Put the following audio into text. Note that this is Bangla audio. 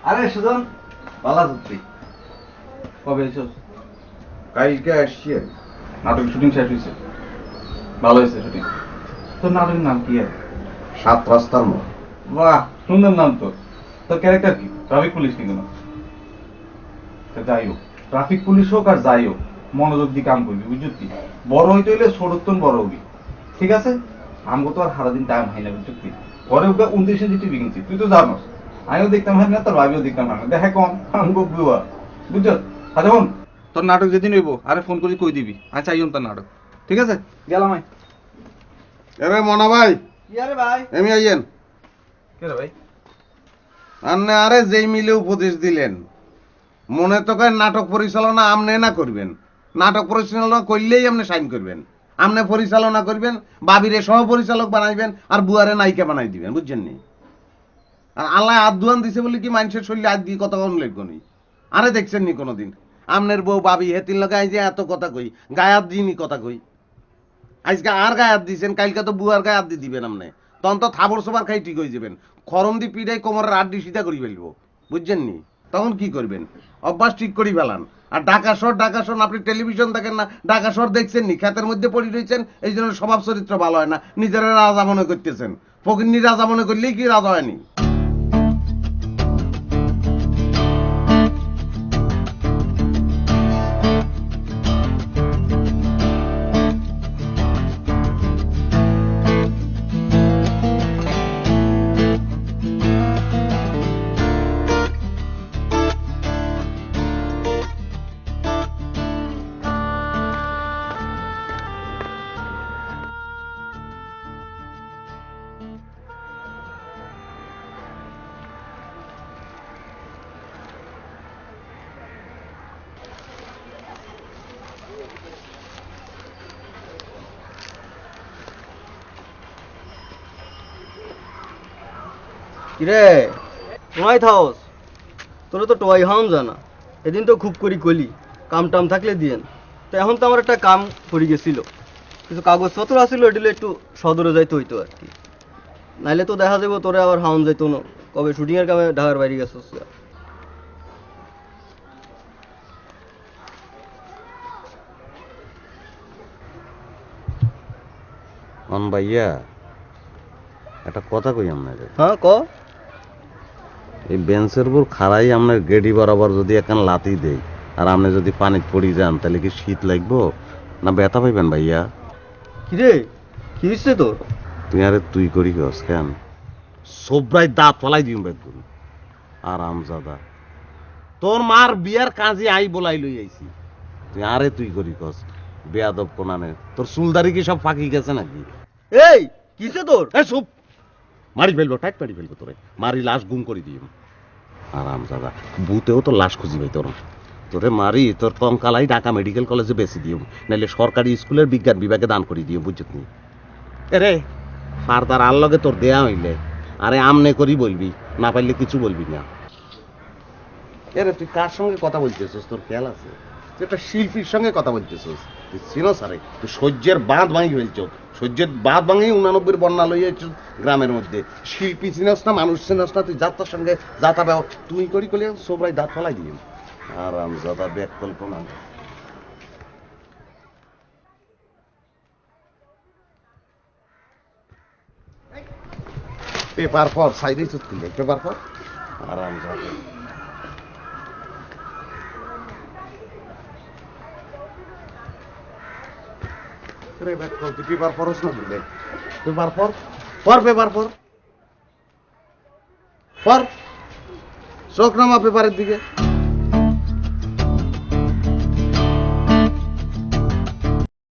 আরে সুজন ভালো আছিস তুই? কবে এসেছিস? কালকে আসছি আমি। নাটক শুটিং শেষ হয়েছে, ভালো হয়েছে শুটিং। তোর নাটকের নাম কি? আর 7 রাস্তার মোড়। বাহ, সুন্দর নাম তো। তোর ক্যারেক্টার কি? ট্রাফিক পুলিশ কি কোনো? যাই হোক, ট্রাফিক পুলিশ হোক আর যাই হোক, মনোযোগ দিয়ে কাম করবি, বুঝলি? বড় হইতে হইলে ছোটতন বড় হবি, ঠিক আছে? আমগো তো আর সারাদিন টাইম হয় না, বুঝলি? পরে ওকে 29 ইঞ্চি টিভি কিনছি, তুই তো জানোস। আমিও দেখতাম হয় না, তোর ভাবিও দেখতাম হয় না, দেখে কম আমগো বুয়া, বুঝছ? আচ্ছা বোন, তোর নাটক যেদিন হইব আরে ফোন করে কই দিবি, আচ্ছা আইম তোর নাটক, ঠিক আছে? গেলাম আমি। এরে মনা ভাই, কি আরে ভাই? এমি আইয়েন। কে রে ভাই? আন্নে আরে যেই মিলে উপদেশ দিলেন, মনে তো কয় নাটক পরিচালনা আমনে না করবেন, নাটক পরিচালনা করলেই আপনি সাইন করবেন, আমনে পরিচালনা করবেন, বাবিরে সহ পরিচালক বানাইবেন আর বুয়ারে নায়িকা বানাই দিবেন, বুঝছেন নি? আর আল্লাহ হাত দুয়ান দিছে বলে কি মানুষের শরীরে হাত দিয়ে কথা কম লেখব নি? আরে দেখছেন নি কোনোদিন আমনের বউ বাবি হেতির লগে আই যে এত কথা কই, গায়ে হাত দিইনি কথা কই। আজকে আর গায়ে হাত দিয়েছেন, কালকে তো বুয়ার গায়ে হাত দিয়ে দিবেন আপনি, তখন তো থাবর সবার খাই ঠিক হয়ে যাবেন, খরম দি পিড়াই কোমরের আড্ডি সিধা করি ফেলবো, বুঝছেন নি? তখন কি করবেন? অভ্যাস ঠিক করি ফেলান। আর ঢাকা শহর আপনি টেলিভিশন দেখেন না, ঢাকা শহর দেখছেন নি? ক্ষেতের মধ্যে পড়ে রয়েছেন, এই জন্য স্বভাব চরিত্র ভালো হয় না, নিজেরা রাজা মনে করতেছেন। ফকিন্নি রাজা মনে করলেই কি রাজা হয়নি? কিরে তোমায় থাওস, তোরা তো টোয়াই হাম জানা। এদিন তো খুব করি কলি কাম টাম থাকলে দিয়েন। তো এখন তো আমার একটা কাম পড়ে গেছিল, কিছু কাগজপত্র আসছিল, এটিলে একটু সদরে যাইতে হইতো আর কি। নাইলে তো দেখা যাবো তোরে আবার হাউন যাইতো না, কবে শুটিংয়ের কামে ঢাকার বাইরে গেছিস। অন ভাইয়া একটা কথা কই আপনাদের, হ্যাঁ ক। এই বেঞ্চের উপর খাড়াই আপনার গেডি বরাবর যদি এখন লাথি দেই আর আপনি যদি পানিতে পড়ি যান, তাহলে কি শীত লাগবো না ব্যথা পাইবেন ভাইয়া? কিরে কি হচ্ছে তোর? তুই আরে তুই করি কস কেন? সব্রাই দাঁত ফলাই দিম বেদ করুন। আরাম জাদা, তোর মার বিয়ার কাজে আই বলাই লই আইছি, তুই আরে তুই করি কস? বেয়াদব কোনানে, তোর চুলদারি কি সব ফাঁকি গেছে নাকি? এই কিসে তোর? এই চুপ, মারি ফেলবো, টাইট মারি ফেলবো তোরে, মারি লাশ গুম করে দিম। আরাম জাদা, বুতেও তো লাশ খুঁজি ভাই তোর, তোরে মারি তোর কঙ্কালাই ঢাকা মেডিকেল কলেজে বেশি দিও, নাইলে সরকারি স্কুলের বিজ্ঞান বিভাগে দান করে দিও, বুঝছিস নি? এরে ফারদার আর লগে তোর দেয়া হইলে আরে আমনে করি বলবি, না পাইলে কিছু বলবি না। এরে তুই কার সঙ্গে কথা বলতেছিস? তোর খেয়াল আছে? তুই একটা শিল্পীর সঙ্গে কথা বলতেছিস। তুই চিনস আরে, তুই সহ্যের বাঁধ ভাঙি ফেলছ, সহ্যের বাঁধ ভাঙি 89 বন্যা লইয়াছ গ্রামের মধ্যে। শিল্পী চিনস না, মানুষ চিনস না, তুই যাত্রার সঙ্গে যাতা বেও তুই করি করলে সবাই দাঁত ফলাই দিই। আরাম যাতা ব্যাক কল্পনা। পেপার পর সাইডে চুপ করলে পেপার পর। আরাম যাতা পেপার পরস না দিলে পেপার পর পর পেপার পর পর চোখ নামা পেপারের দিকে।